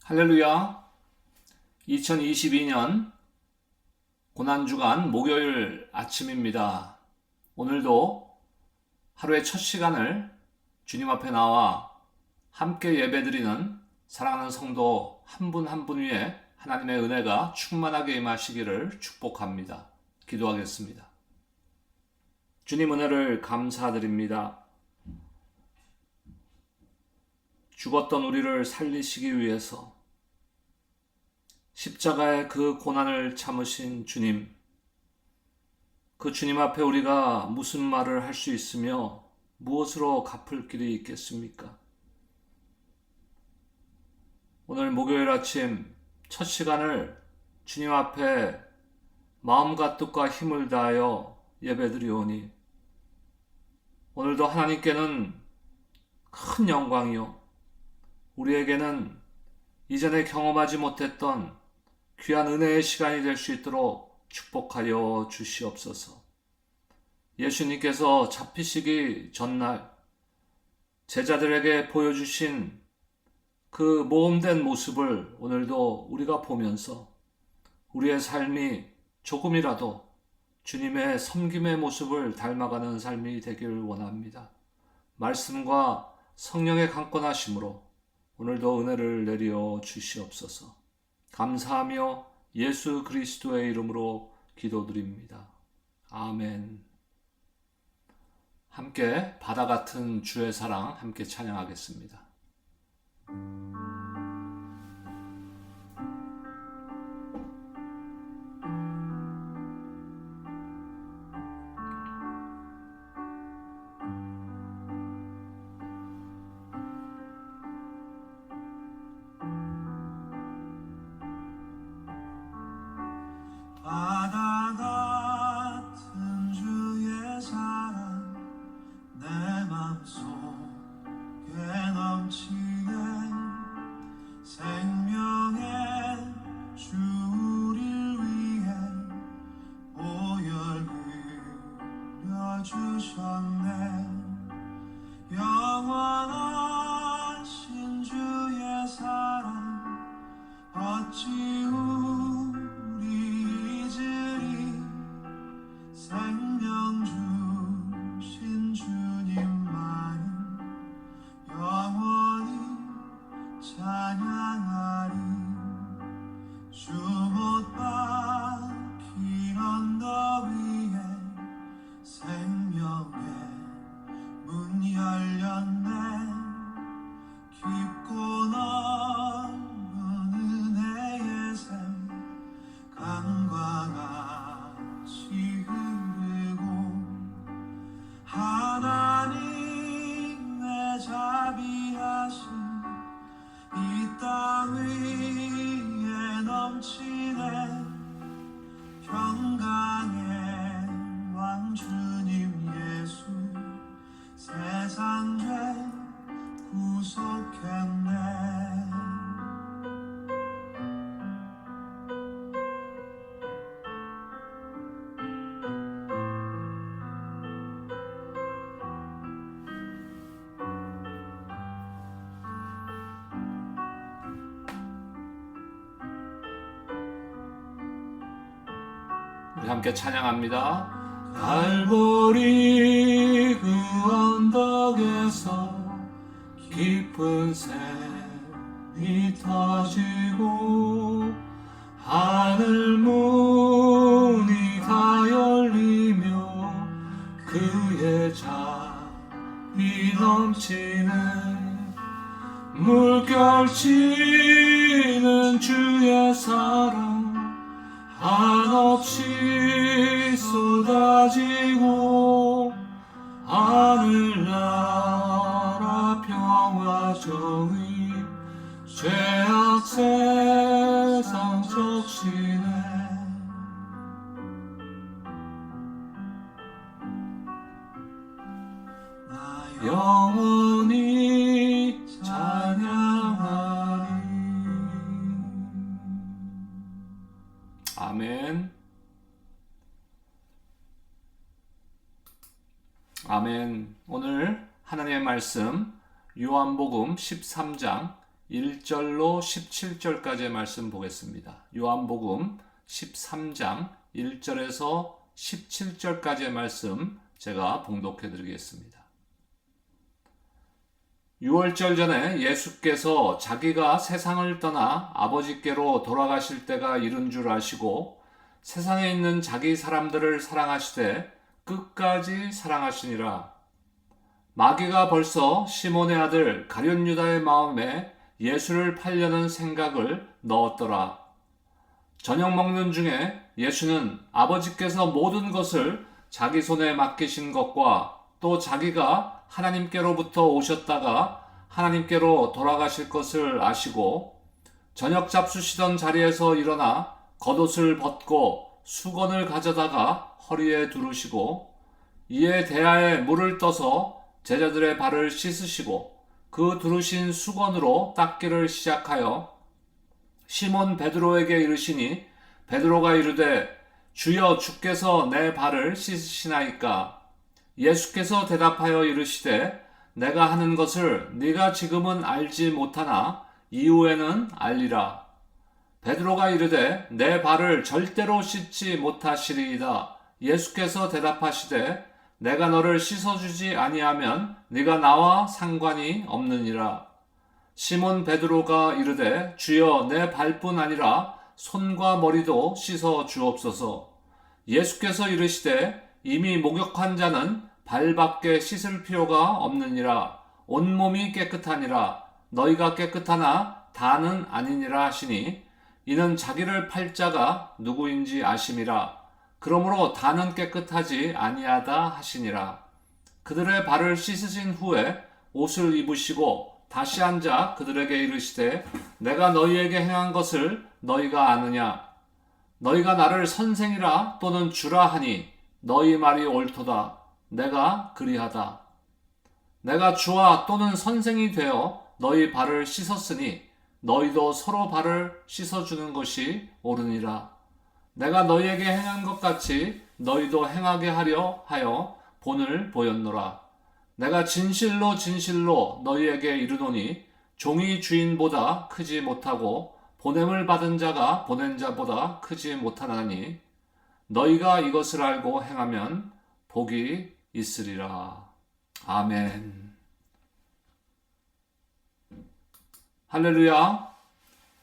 할렐루야. 2022년 고난주간 목요일 아침입니다. 오늘도 하루의 첫 시간을 주님 앞에 나와 함께 예배드리는 사랑하는 성도 한 분 한 분 위에 하나님의 은혜가 충만하게 임하시기를 축복합니다. 기도하겠습니다. 주님 은혜를 감사드립니다. 죽었던 우리를 살리시기 위해서 십자가의 그 고난을 참으신 주님, 그 주님 앞에 우리가 무슨 말을 할 수 있으며 무엇으로 갚을 길이 있겠습니까? 오늘 목요일 아침 첫 시간을 주님 앞에 마음과 뜻과 힘을 다하여 예배드리오니 오늘도 하나님께는 큰 영광이요, 우리에게는 이전에 경험하지 못했던 귀한 은혜의 시간이 될 수 있도록 축복하여 주시옵소서. 예수님께서 잡히시기 전날 제자들에게 보여주신 그 모험된 모습을 오늘도 우리가 보면서 우리의 삶이 조금이라도 주님의 섬김의 모습을 닮아가는 삶이 되기를 원합니다. 말씀과 성령의 강권하심으로 오늘도 은혜를 내려 주시옵소서. 감사하며 예수 그리스도의 이름으로 기도드립니다. 아멘. 함께 바다 같은 주의 사랑 함께 찬양하겠습니다. 바다 같은 주의 사랑 내 맘속에 넘치네. 생명의 주 우릴 위해 보혈 흘려주셨네. 영원하신 주의 사랑 어찌 우리 잊으리. 생명 주신 주님만을 영원히 찬양하리. 주 못 박힌 언덕 위에 생명의 문 열렸네. 깊고 넓은 은혜의 샘 강과 같이 흐르고 하나님의 자비하심 이 땅 위에 넘치네. 평강의 왕 주님 예수 세상 죄 구속했네. 우리 함께 찬양합니다. 갈보리 그 언덕에서 깊은 샘이 터지고 하늘 문이 다 열리며 그의 자비 넘치네. 물결치는 주의 사랑 한없이 쏟아지고 하늘나라 평화 정의 죄악 세상 적시네. 나 영원히 찬양하리. 아멘. 아멘. 오늘 하나님의 말씀 요한복음 13장 1절로 17절까지의 말씀 보겠습니다. 요한복음 13장 1절에서 17절까지의 말씀 제가 봉독해 드리겠습니다. 6월절 전에 예수께서 자기가 세상을 떠나 아버지께로 돌아가실 때가 이른 줄 아시고 세상에 있는 자기 사람들을 사랑하시되 끝까지 사랑하시니라. 마귀가 벌써 시몬의 아들 가룟 유다의 마음에 예수를 팔려는 생각을 넣었더라. 저녁 먹는 중에 예수는 아버지께서 모든 것을 자기 손에 맡기신 것과 또 자기가 하나님께로부터 오셨다가 하나님께로 돌아가실 것을 아시고 저녁 잡수시던 자리에서 일어나 겉옷을 벗고 수건을 가져다가 허리에 두르시고 이에 대야에 물을 떠서 제자들의 발을 씻으시고 그 두르신 수건으로 닦기를 시작하여 시몬 베드로에게 이르시니 베드로가 이르되 주여 주께서 내 발을 씻으시나이까. 예수께서 대답하여 이르시되 내가 하는 것을 네가 지금은 알지 못하나 이후에는 알리라. 베드로가 이르되 내 발을 절대로 씻지 못하시리이다. 예수께서 대답하시되 내가 너를 씻어주지 아니하면 네가 나와 상관이 없느니라. 시몬 베드로가 이르되 주여 내 발뿐 아니라 손과 머리도 씻어 주옵소서. 예수께서 이르시되 이미 목욕한 자는 발밖에 씻을 필요가 없느니라. 온몸이 깨끗하니라. 너희가 깨끗하나 다는 아니니라 하시니 이는 자기를 팔 자가 누구인지 아심이라. 그러므로 다는 깨끗하지 아니하다 하시니라. 그들의 발을 씻으신 후에 옷을 입으시고 다시 앉아 그들에게 이르시되 내가 너희에게 행한 것을 너희가 아느냐. 너희가 나를 선생이라 또는 주라 하니 너희 말이 옳도다. 내가 그리하다. 내가 주와 또는 선생이 되어 너희 발을 씻었으니 너희도 서로 발을 씻어주는 것이 옳으니라. 내가 너희에게 행한 것 같이 너희도 행하게 하려 하여 본을 보였노라. 내가 진실로 진실로 너희에게 이르노니 종이 주인보다 크지 못하고 보냄을 받은 자가 보낸 자보다 크지 못하나니 너희가 이것을 알고 행하면 복이 있으리라. 아멘. 할렐루야.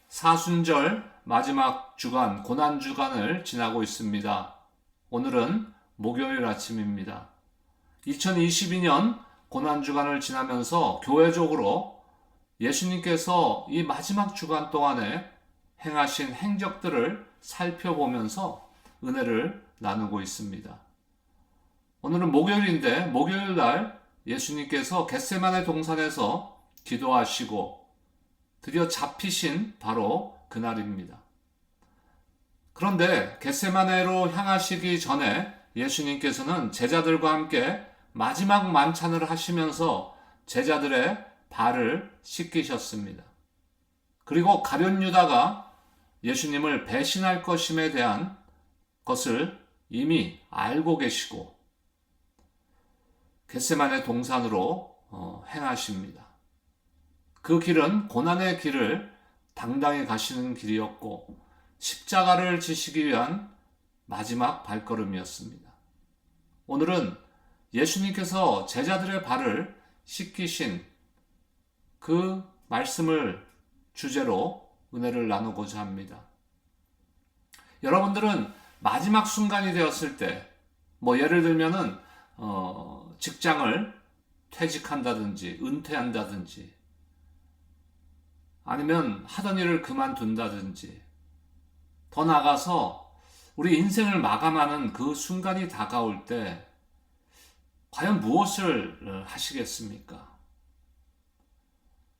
사순절 마지막 주간, 고난주간을 지나고 있습니다. 오늘은 목요일 아침입니다. 2022년 고난주간을 지나면서 교회적으로 예수님께서 이 마지막 주간 동안에 행하신 행적들을 살펴보면서 은혜를 나누고 있습니다. 오늘은 목요일인데 목요일 날 예수님께서 겟세마네 동산에서 기도하시고 드디어 잡히신 바로 그날입니다. 그런데 겟세마네로 향하시기 전에 예수님께서는 제자들과 함께 마지막 만찬을 하시면서 제자들의 발을 씻기셨습니다. 그리고 가룟 유다가 예수님을 배신할 것임에 대한 것을 이미 알고 계시고 겟세마네 동산으로 행하십니다. 그 길은 고난의 길을 당당히 가시는 길이었고 십자가를 지시기 위한 마지막 발걸음이었습니다. 오늘은 예수님께서 제자들의 발을 씻기신 그 말씀을 주제로 은혜를 나누고자 합니다. 여러분들은 마지막 순간이 되었을 때, 예를 들면은 직장을 퇴직한다든지 은퇴한다든지 아니면 하던 일을 그만둔다든지 더 나아가서 우리 인생을 마감하는 그 순간이 다가올 때 과연 무엇을 하시겠습니까?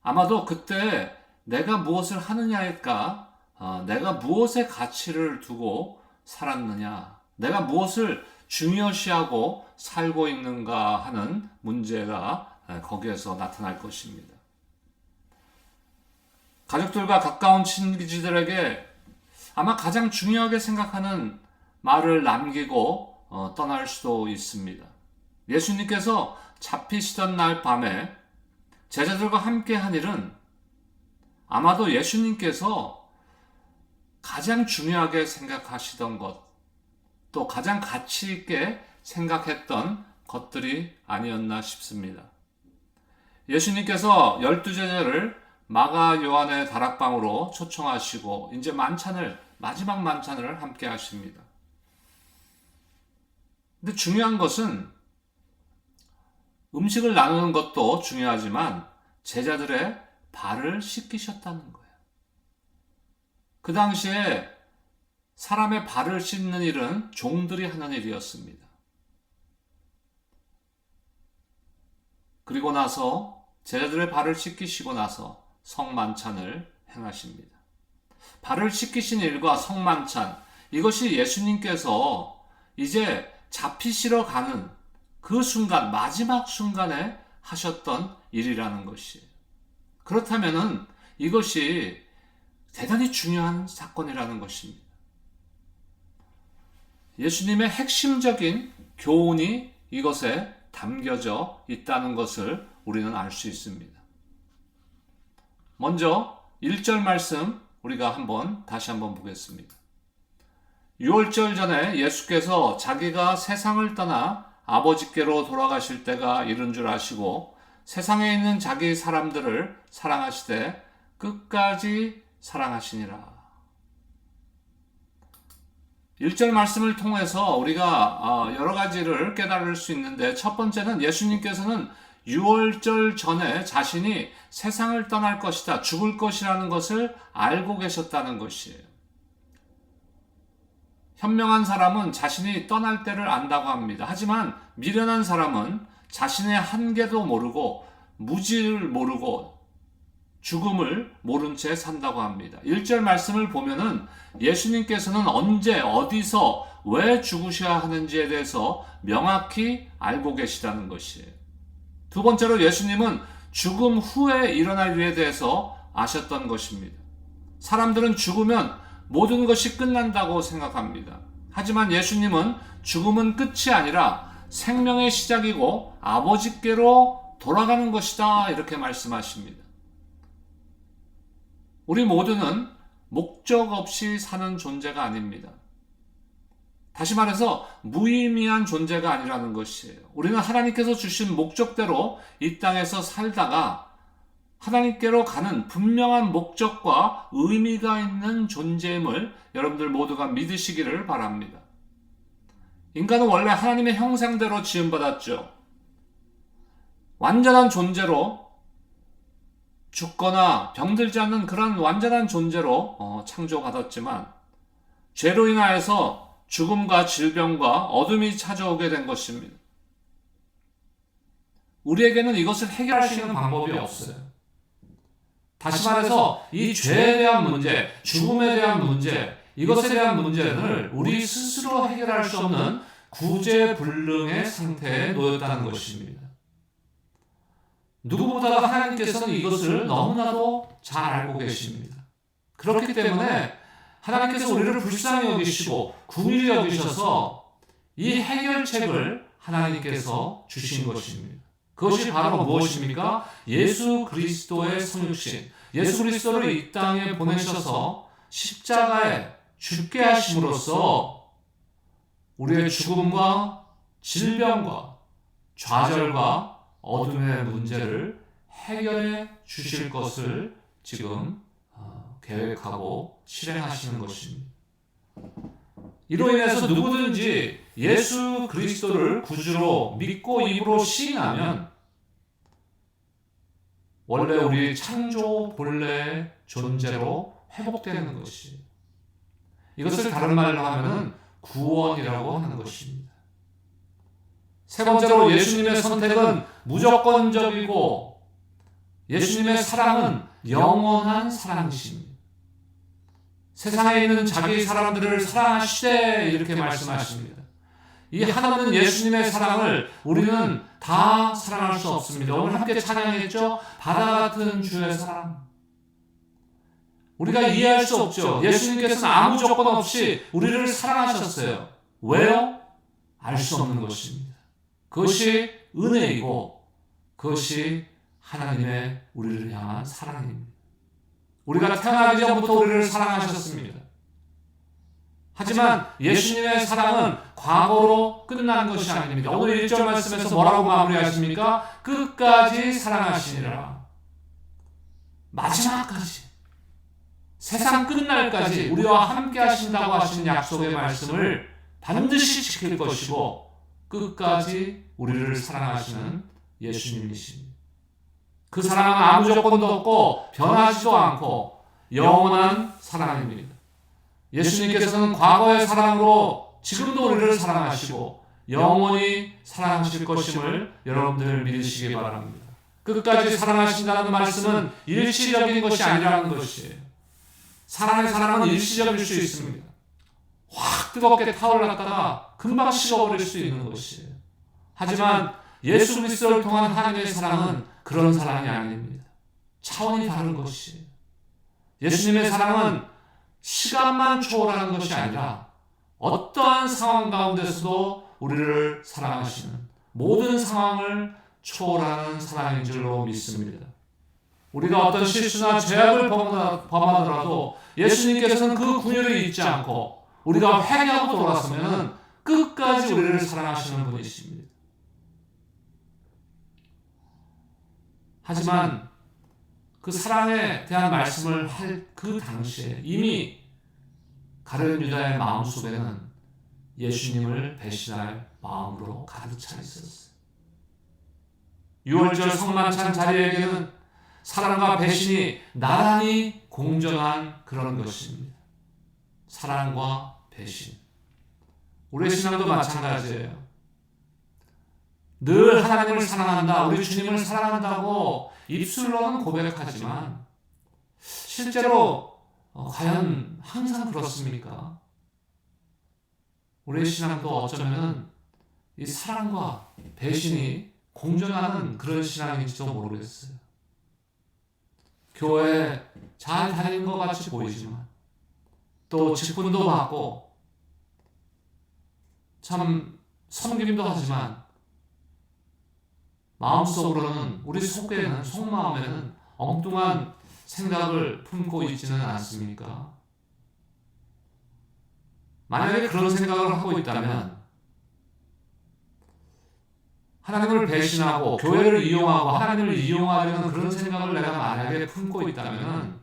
아마도 그때 내가 무엇을 하느냐일까, 내가 무엇의 가치를 두고 살았느냐, 내가 무엇을 중요시하고 살고 있는가 하는 문제가 거기에서 나타날 것입니다. 가족들과 가까운 친지들에게 아마 가장 중요하게 생각하는 말을 남기고 떠날 수도 있습니다. 예수님께서 잡히시던 날 밤에 제자들과 함께 한 일은 아마도 예수님께서 가장 중요하게 생각하시던 것, 또 가장 가치 있게 생각했던 것들이 아니었나 싶습니다. 예수님께서 12제자를 마가 요한의 다락방으로 초청하시고 이제 마지막 만찬을 함께 하십니다. 근데 중요한 것은 음식을 나누는 것도 중요하지만 제자들의 발을 씻기셨다는 거예요. 그 당시에 사람의 발을 씻는 일은 종들이 하는 일이었습니다. 그리고 나서 제자들의 발을 씻기시고 나서 성만찬을 행하십니다. 발을 씻기신 일과 성만찬, 이것이 예수님께서 이제 잡히시러 가는 그 순간, 마지막 순간에 하셨던 일이라는 것이에요. 그렇다면 이것이 대단히 중요한 사건이라는 것입니다. 예수님의 핵심적인 교훈이 이것에 담겨져 있다는 것을 우리는 알 수 있습니다. 먼저 1절 말씀 우리가 다시 한번 보겠습니다. 유월절 전에 예수께서 자기가 세상을 떠나 아버지께로 돌아가실 때가 이른 줄 아시고 세상에 있는 자기 사람들을 사랑하시되 끝까지 사랑하시니라. 1절 말씀을 통해서 우리가 여러 가지를 깨달을 수 있는데, 첫 번째는 예수님께서는 유월절 전에 자신이 세상을 떠날 것이다, 죽을 것이라는 것을 알고 계셨다는 것이에요. 현명한 사람은 자신이 떠날 때를 안다고 합니다. 하지만 미련한 사람은 자신의 한계도 모르고 무지를 모르고 죽음을 모른 채 산다고 합니다. 1절 말씀을 보면은 예수님께서는 언제, 어디서, 왜 죽으셔야 하는지에 대해서 명확히 알고 계시다는 것이에요. 두 번째로 예수님은 죽음 후에 일어날 일에 대해서 아셨던 것입니다. 사람들은 죽으면 모든 것이 끝난다고 생각합니다. 하지만 예수님은 죽음은 끝이 아니라 생명의 시작이고 아버지께로 돌아가는 것이다, 이렇게 말씀하십니다. 우리 모두는 목적 없이 사는 존재가 아닙니다. 다시 말해서 무의미한 존재가 아니라는 것이에요. 우리는 하나님께서 주신 목적대로 이 땅에서 살다가 하나님께로 가는 분명한 목적과 의미가 있는 존재임을 여러분들 모두가 믿으시기를 바랍니다. 인간은 원래 하나님의 형상대로 지음받았죠. 완전한 존재로 죽거나 병들지 않는 그런 완전한 존재로 창조받았지만 죄로 인하여서 죽음과 질병과 어둠이 찾아오게 된 것입니다. 우리에게는 이것을 해결할 수 있는 방법이 없어요. 다시 말해서 이 죄에 대한 문제, 죽음에 대한 문제, 이것에 대한 문제를 우리 스스로 해결할 수 없는 구제불능의 상태에 놓였다는 것입니다. 누구보다 하나님께서는 이것을 너무나도 잘 알고 계십니다. 그렇기 때문에 하나님께서 우리를 불쌍히 여기시고 긍휼히 여기셔서 이 해결책을 하나님께서 주신 것입니다. 그것이 바로 무엇입니까? 예수 그리스도의 성육신, 예수 그리스도를 이 땅에 보내셔서 십자가에 죽게 하심으로써 우리의 죽음과 질병과 좌절과 어둠의 문제를 해결해 주실 것을 지금 계획하고 실행하시는 것입니다. 이로 인해서 누구든지 예수 그리스도를 구주로 믿고 입으로 시인하면 원래 우리 창조 본래의 존재로 회복되는 것이에요. 이것을 다른 말로 하면 구원이라고 하는 것입니다. 세 번째로 예수님의 선택은 무조건적이고 예수님의 사랑은 영원한 사랑이십니다. 세상에 있는 자기 사람들을 사랑하시되 이렇게 말씀하십니다. 이 한없는 예수님의 사랑을 우리는 다 사랑할 수 없습니다. 오늘 함께 찬양했죠? 바다 같은 주의 사랑. 우리가 이해할 수 없죠. 예수님께서는 아무 조건 없이 우리를 사랑하셨어요. 왜요? 알 수 없는 것입니다. 그것이 은혜이고 그것이 하나님의 우리를 향한 사랑입니다. 우리가 태어나기 전부터 우리를 사랑하셨습니다. 하지만 예수님의 사랑은 과거로 끝난 것이 아닙니다. 오늘 1절 말씀에서 뭐라고 마무리하십니까? 끝까지 사랑하시니라. 마지막까지, 세상 끝날까지 우리와 함께 하신다고 하신 약속의 말씀을 반드시 지킬 것이고 끝까지 우리를 사랑하시는 예수님이십니다. 그 사랑은 아무 조건도 없고 변하지도 않고 영원한 사랑입니다. 예수님께서는 과거의 사랑으로 지금도 우리를 사랑하시고 영원히 사랑하실 것임을 여러분들 믿으시기 바랍니다. 끝까지 사랑하신다는 말씀은 일시적인 것이 아니라는 것이에요. 사랑의 사랑은 일시적일 수 있습니다. 확 뜨겁게 타올랐다가 금방 식어버릴 수 있는 것이에요. 하지만 예수 그리스도를 통한 하나님의 사랑은 그런 사랑이 아닙니다. 차원이 다른 것이에요. 예수님의 사랑은 시간만 초월하는 것이 아니라 어떠한 상황 가운데서도 우리를 사랑하시는, 모든 상황을 초월하는 사랑인 줄로 믿습니다. 우리가 어떤 실수나 죄악을 범하더라도 예수님께서는 그 분율을 잊지 않고 우리가 회개하고 돌아서면 끝까지 우리를 사랑하시는 분이십니다. 하지만 그 사랑에 대한 말씀을 할 그 당시에 이미 가룟 유다의 마음속에는 예수님을 배신할 마음으로 가득 차 있었어요. 6월절 성만찬 자리에게는 사랑과 배신이 나란히 공존한 그런 것입니다. 사랑과 배신. 우리의 신앙도 마찬가지예요. 늘 하나님을 사랑한다, 우리 주님을 사랑한다고 입술로는 고백하지만 실제로 과연 항상 그렇습니까? 우리의 신앙도 어쩌면 이 사랑과 배신이 공존하는 그런 신앙인지도 모르겠어요. 교회에 잘 다니는 것 같이 보이지만 또 직분도 받고 참 섬김도 하지만 마음속으로는, 우리 속마음에는 엉뚱한 생각을 품고 있지는 않습니까? 만약에 그런 생각을 하고 있다면 하나님을 배신하고 교회를 이용하고 하나님을 이용하려는 그런 생각을 내가 만약에 품고 있다면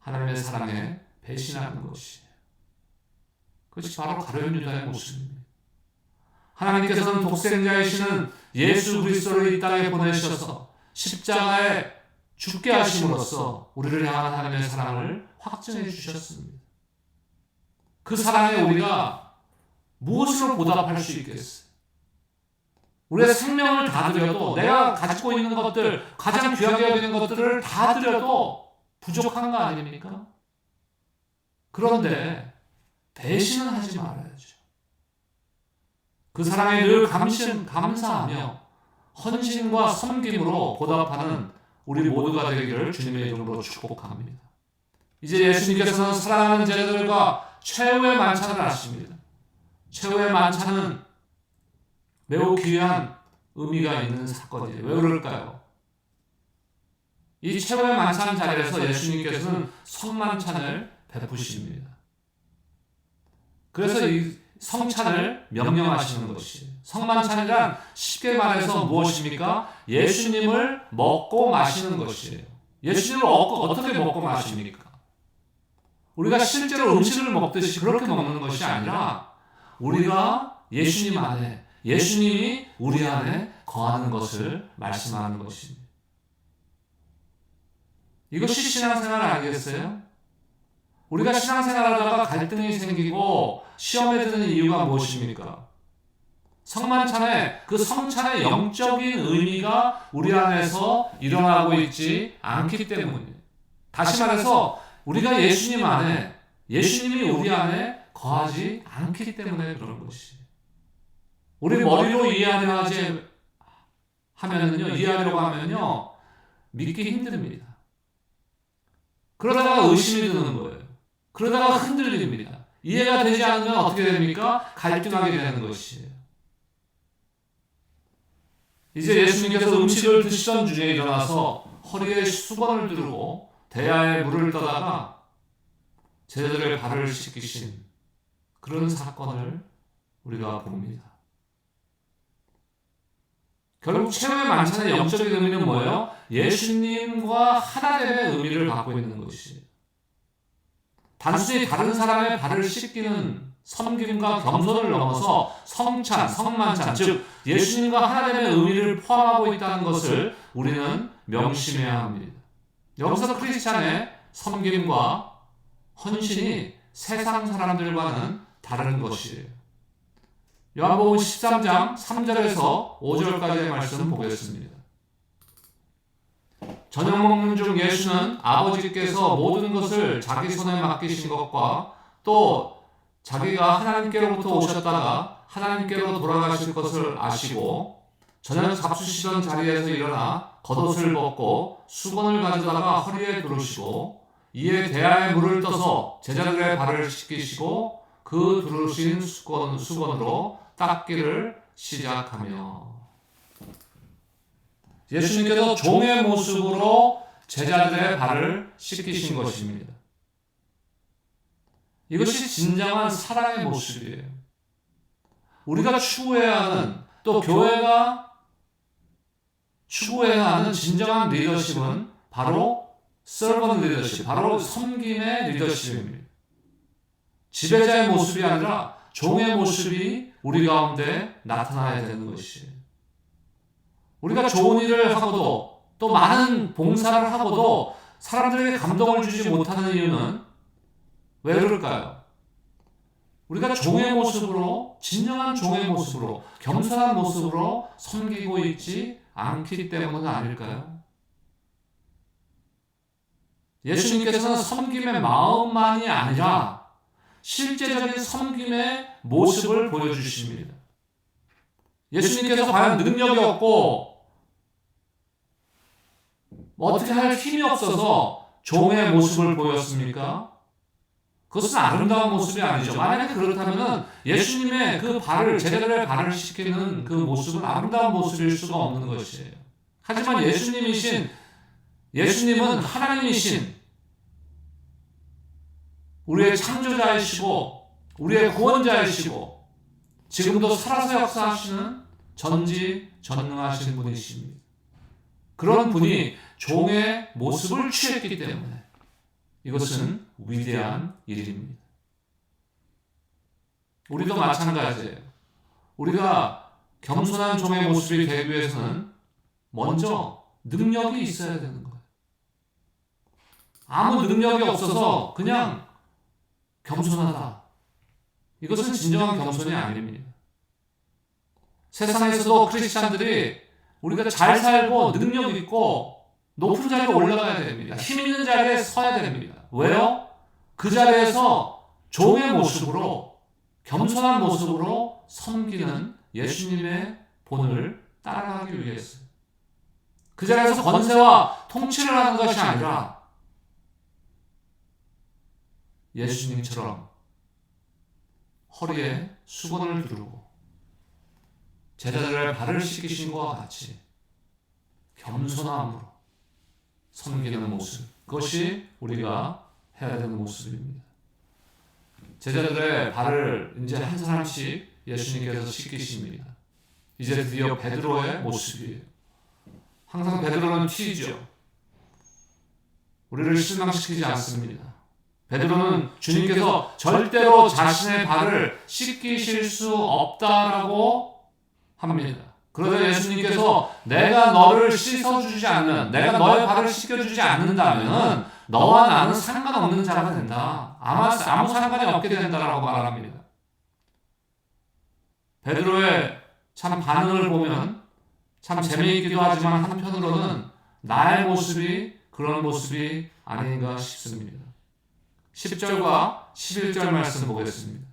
하나님의 사랑에 배신하는 것이에요. 그것이 바로 가룟 유다의 모습입니다. 하나님께서는 독생자이시는 예수 그리스도를 이 땅에 보내셔서 십자가에 죽게 하심으로써 우리를 향한 하나님의 사랑을 확증해 주셨습니다. 그 사랑에 우리가 무엇으로 보답할 수 있겠어요? 우리의 생명을 다 드려도, 내가 가지고 있는 것들, 가장 귀하게 여기는 것들을 다 드려도 부족한 거 아닙니까? 그런데 배신은 하지 말아야죠. 그 사랑에 늘 감사하며 헌신과 섬김으로 보답하는 우리 모두가 되기를 주님의 이름으로 축복합니다. 이제 예수님께서는 사랑하는 제자들과 최후의 만찬을 하십니다. 최후의 만찬은 매우 귀한 의미가 있는 사건이에요. 왜 그럴까요? 이 최후의 만찬 자리에서 예수님께서는 성만찬을 베푸십니다. 그래서 이 성찬을 명령하시는 것이에요. 성만찬이란 쉽게 말해서 무엇입니까? 예수님을 먹고 마시는 것이에요. 예수님을 어떻게 먹고 마십니까? 우리가 실제로 음식을 먹듯이 그렇게 먹는 것이 아니라 우리가 예수님 안에, 예수님이 우리 안에 거하는 것을 말씀하는 것입니다. 이것이 신앙생활 아니겠어요? 우리가 신앙생활하다가 갈등이 생기고 시험에 드는 이유가 무엇입니까? 성만찬의 그 성찬의 영적인 의미가 우리 안에서 일어나고 있지 않기 때문이에요. 다시 말해서 우리가 예수님 안에, 예수님이 우리 안에 거하지 않기 때문에 그런 것이에요. 우리 머리로 이해하려고 하면요 믿기 힘듭니다. 그러다가 의심이 드는 거예요. 그러다가 흔들립니다. 이해가 되지 않으면 어떻게 됩니까? 갈등하게 되는 것이에요. 이제 예수님께서 음식을 드시던 중에 일어나서 허리에 수건을 두르고 대야에 물을 떠다가 제자들의 발을 씻기신 그런 사건을 우리가 봅니다. 결국 최후의 만찬의 영적인 의미는 뭐예요? 예수님과 하나됨의 의미를 갖고 있는 것이. 단순히 다른 사람의 발을 씻기는 섬김과 겸손을 넘어서 성찬, 성만찬, 즉 예수님과 하나됨의 의미를 포함하고 있다는 것을 우리는 명심해야 합니다. 여기서 크리스찬의 섬김과 헌신이 세상 사람들과는 다른 것이에요. 요한복음 13장 3절에서 5절까지의 말씀 보겠습니다. 저녁 먹는 중 예수는 아버지께서 모든 것을 자기 손에 맡기신 것과 또 자기가 하나님께로부터 오셨다가 하나님께로 돌아가실 것을 아시고 저녁 잡수시던 자리에서 일어나 겉옷을 벗고 수건을 가져다가 허리에 두르시고 이에 대야에 물을 떠서 제자들의 발을 씻기시고 그 두르신 수건으로 닦기를 시작하며. 예수님께서 종의 모습으로 제자들의 발을 씻기신 것입니다. 이것이 진정한 사랑의 모습이에요. 우리가 추구해야 하는, 또 교회가 추구해야 하는 진정한 리더십은 바로 서번트 리더십, 바로 섬김의 리더십입니다. 지배자의 모습이 아니라 종의 모습이 우리 가운데 나타나야 되는 것이에요. 우리가 좋은 일을 하고도 또 많은 봉사를 하고도 사람들에게 감동을 주지 못하는 이유는 왜 그럴까요? 우리가 종의 모습으로, 진정한 종의 모습으로, 겸손한 모습으로 섬기고 있지 않기 때문은 아닐까요? 예수님께서는 섬김의 마음만이 아니라 실제적인 섬김의 모습을 보여주십니다. 예수님께서 과연 능력이 없고 어떻게 할 힘이 없어서 종의 모습을 보였습니까? 그것은 아름다운 모습이 아니죠. 만약에 그렇다면 예수님의 그 발을, 제자들의 발을 씻기는 그 모습은 아름다운 모습일 수가 없는 것이에요. 하지만 예수님은 하나님이신 우리의 창조자이시고 우리의 구원자이시고 지금도 살아서 역사하시는 전지전능하신 분이십니다. 그런 분이 종의 모습을 취했기 때문에 이것은 위대한 일입니다. 우리도 마찬가지예요. 우리가 겸손한 종의 모습이 되기 위해서는 먼저 능력이 있어야 되는 거예요. 아무 능력이 없어서 그냥 겸손하다. 이것은 진정한 겸손이 아닙니다. 세상에서도 크리스찬들이 우리가 잘 살고 능력 있고 높은 자리에 올라가야 됩니다. 힘 있는 자리에 서야 됩니다. 왜요? 그 자리에서 종의 모습으로, 겸손한 모습으로 섬기는 예수님의 본을 따라가기 위해서. 그 자리에서 권세와 통치를 하는 것이 아니라 예수님처럼 허리에 수건을 두르고 제자들의 발을 씻기신 것과 같이 겸손함으로 섬기는 모습, 그것이 우리가 해야 되는 모습입니다. 제자들의 발을 이제 한 사람씩 예수님께서 씻기십니다. 이제 드디어 베드로의 모습이에요. 항상 베드로는 튀죠. 우리를 실망시키지 않습니다. 베드로는 주님께서 절대로 자신의 발을 씻기실 수 없다라고 합니다. 그러자 예수님께서 내가 너를 씻어주지 않는, 내가 너의 발을 씻겨주지 않는다면 너와 나는 상관없는 자가 된다. 아무 상관이 없게 된다라고 말합니다. 베드로의 참 반응을 보면 참 재미있기도 하지만 한편으로는 나의 모습이 그런 모습이 아닌가 싶습니다. 10절과 11절 말씀 보겠습니다.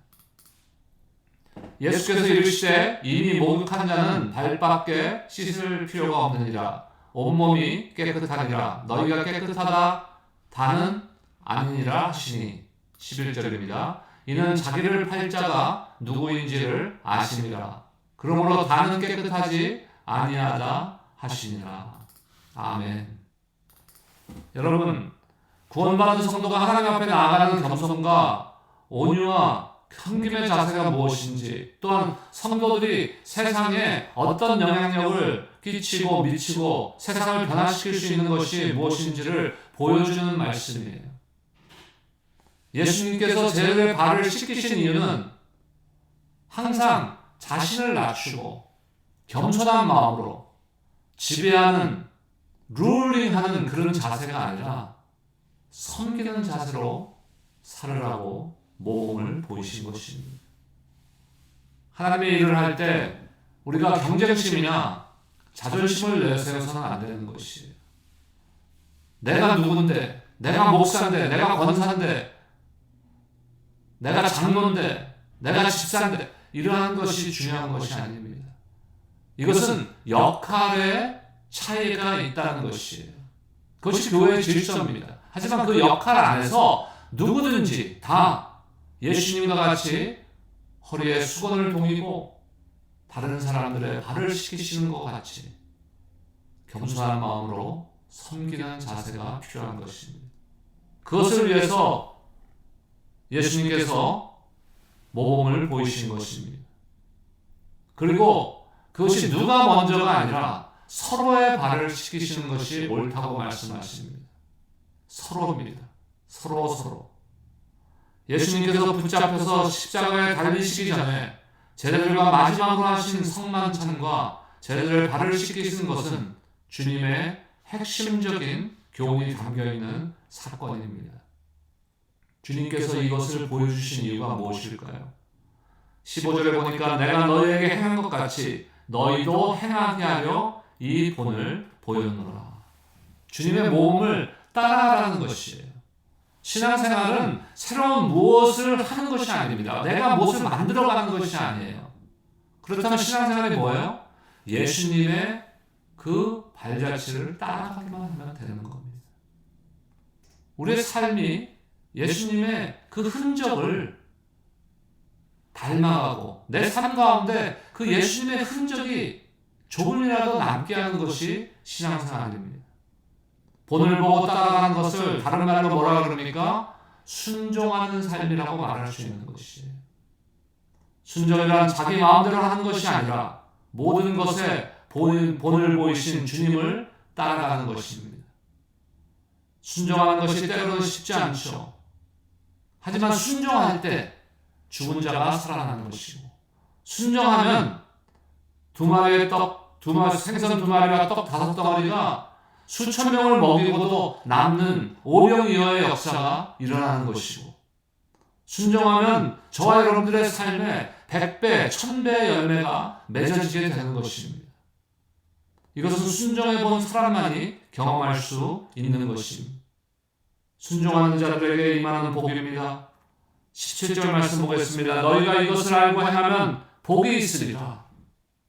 예수께서 이르시되 이미 목욕한 자는 발밖에 씻을 필요가 없느니라. 온몸이 깨끗하니라. 너희가 깨끗하다 다는 아니니라 하시니. 11절입니다. 이는 자기를 팔 자가 누구인지를 아시니라. 그러므로 다는 깨끗하지 아니하다 하시니라. 아멘. 여러분, 구원받은 성도가 하나님 앞에 나아가는 겸손과 온유와 섬김의 자세가 무엇인지, 또한 성도들이 세상에 어떤 영향력을 끼치고 미치고 세상을 변화시킬 수 있는 것이 무엇인지를 보여주는 말씀이에요. 예수님께서 제자들의 발을 씻기신 이유는 항상 자신을 낮추고 겸손한 마음으로 지배하는, 룰링하는 그런 자세가 아니라 섬기는 자세로 살으라고 모범을 보이신 것입니다. 하나님의 일을 할 때 우리가 경쟁심이나 자존심을 내세워서는 안 되는 것이에요. 내가 누군데, 내가 목사인데, 내가 권사인데, 내가 장로인데, 내가 집사인데, 이러한 것이 중요한 것이 아닙니다. 이것은 역할의 차이가 있다는 것이에요. 그것이 교회의 질서입니다. 하지만 그 역할 안에서 누구든지 다 예수님과 같이 허리에 수건을 동이고 다른 사람들의 발을 씻기시는 것 같이 겸손한 마음으로 섬기는 자세가 필요한 것입니다. 그것을 위해서 예수님께서 모범을 보이신 것입니다. 그리고 그것이 누가 먼저가 아니라 서로의 발을 씻기시는 것이 옳다고 말씀하십니다. 서로입니다. 서로. 예수님께서 붙잡혀서 십자가에 달리시기 전에 제자들과 마지막으로 하신 성만찬과 제자들의 발을 씻기시는 것은 주님의 핵심적인 교훈이 담겨있는 사건입니다. 주님께서 이것을 보여주신 이유가 무엇일까요? 15절에 보니까 내가 너희에게 행한 것 같이 너희도 행하게 하려 이 본을 보였노라. 주님의 모범을 따라하라는 것이에요. 신앙생활은 새로운 무엇을 하는 것이 아닙니다. 내가 무엇을 만들어가는 것이 아니에요. 그렇다면 신앙생활이 뭐예요? 예수님의 그 발자취를 따라가기만 하면 되는 겁니다. 우리의 삶이 예수님의 그 흔적을 닮아가고 내 삶 가운데 그 예수님의 흔적이 조금이라도 남게 하는 것이 신앙생활입니다. 본을 보고 따라가는 것을 다른 말로 뭐라 그럽니까? 순종하는 삶이라고 말할 수 있는 것이에요. 순종이란 자기 마음대로 하는 것이 아니라 모든 것에 본을 보이신 주님을 따라가는 것입니다. 순종하는 것이 때로는 쉽지 않죠. 하지만 순종할 때 죽은 자가 살아나는 것이고, 순종하면 생선 2마리와 떡 5덩어리가 수천 명을 먹이고도 남는 오병이어의 역사가 일어나는 것이고, 순종하면 저와 여러분들의 삶에 100배, 1000배의 열매가 맺어지게 되는 것입니다. 이것은 순종해 본 사람만이 경험할 수 있는 것입니다. 순종하는 자들에게 임하는 복입니다. 17절 말씀 보겠습니다. 너희가 이것을 알고 행하면 복이 있으리라.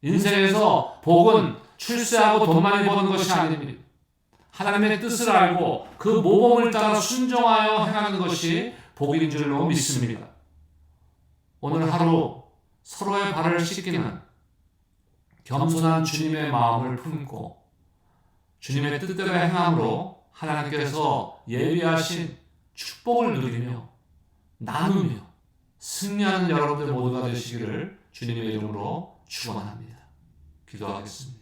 인생에서 복은 출세하고 돈 많이 버는 것이 아닙니다. 하나님의 뜻을 알고 그 모범을 따라 순종하여 행하는 것이 복인 줄로 믿습니다. 오늘 하루 서로의 발을 씻기는 겸손한 주님의 마음을 품고 주님의 뜻대로 행함으로 하나님께서 예비하신 축복을 누리며 나누며 승리하는 여러분들 모두가 되시기를 주님의 이름으로 축원합니다. 기도하겠습니다.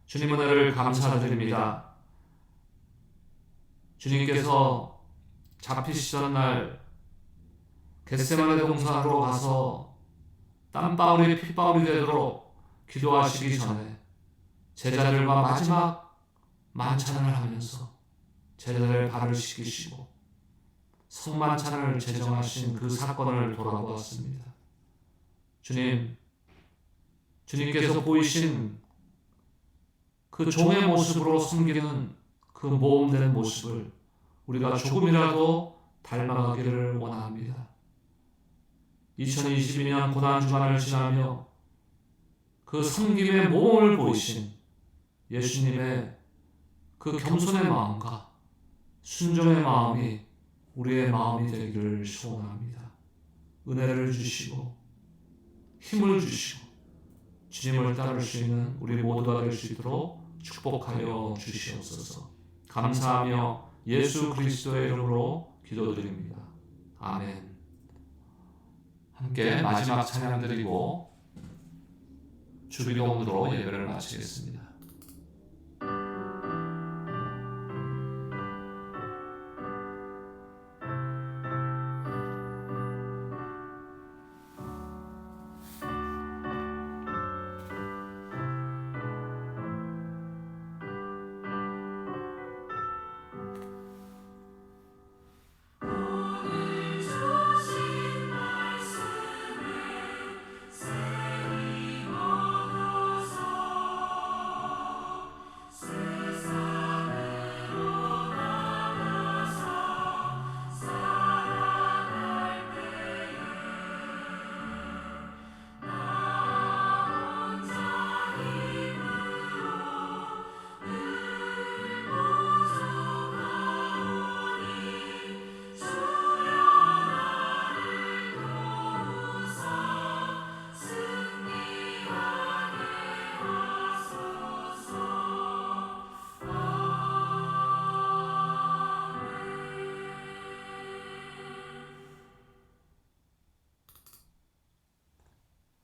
주님 은혜를 감사드립니다. 주님께서 잡히시던 날 겟세마네 동산으로 가서 땀방울이 핏방울이 되도록 기도하시기 전에 제자들과 마지막 만찬을 하면서 제자들의 발을 씻기시고 성만찬을 제정하신 그 사건을 돌아보았습니다. 주님께서 보이신 그 종의 모습으로 섬기는 그 모범된 모습을 우리가 조금이라도 닮아가기를 원합니다. 2022년 고난주간을 지나며 그 섬김의 모범을 보이신 예수님의 그 겸손의 마음과 순종의 마음이 우리의 마음이 되기를 소원합니다. 은혜를 주시고 힘을 주시고 주님을 따를 수 있는 우리 모두가 될 수 있도록 축복하여 주시옵소서. 감사하며 예수 그리스도의 이름으로 기도드립니다. 아멘. 함께 마지막 찬양 드리고 주기도문으로 예배를 마치겠습니다.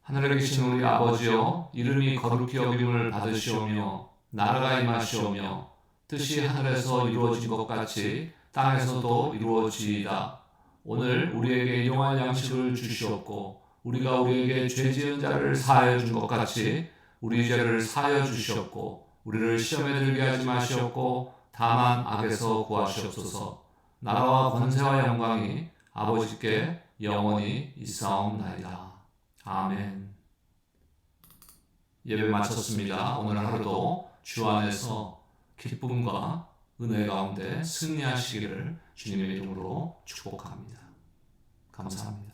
하늘에 계신 우리 아버지여, 이름이 거룩히 여김을 받으시오며 나라가 임하시오며 뜻이 하늘에서 이루어진 것 같이 땅에서도 이루어지이다. 오늘 우리에게 일용할 양식을 주시옵고 우리가 우리에게 죄 지은 자를 사하여 준 것 같이 우리 죄를 사하여 주시옵고 우리를 시험에 들게 하지 마시옵고 다만 악에서 구하시옵소서. 나라와 권세와 영광이 아버지께 영원히 있사옵나이다. 아멘. 예배 마쳤습니다. 오늘 하루도 주 안에서 기쁨과 은혜 가운데 승리하시기를 주님의 이름으로 축복합니다. 감사합니다.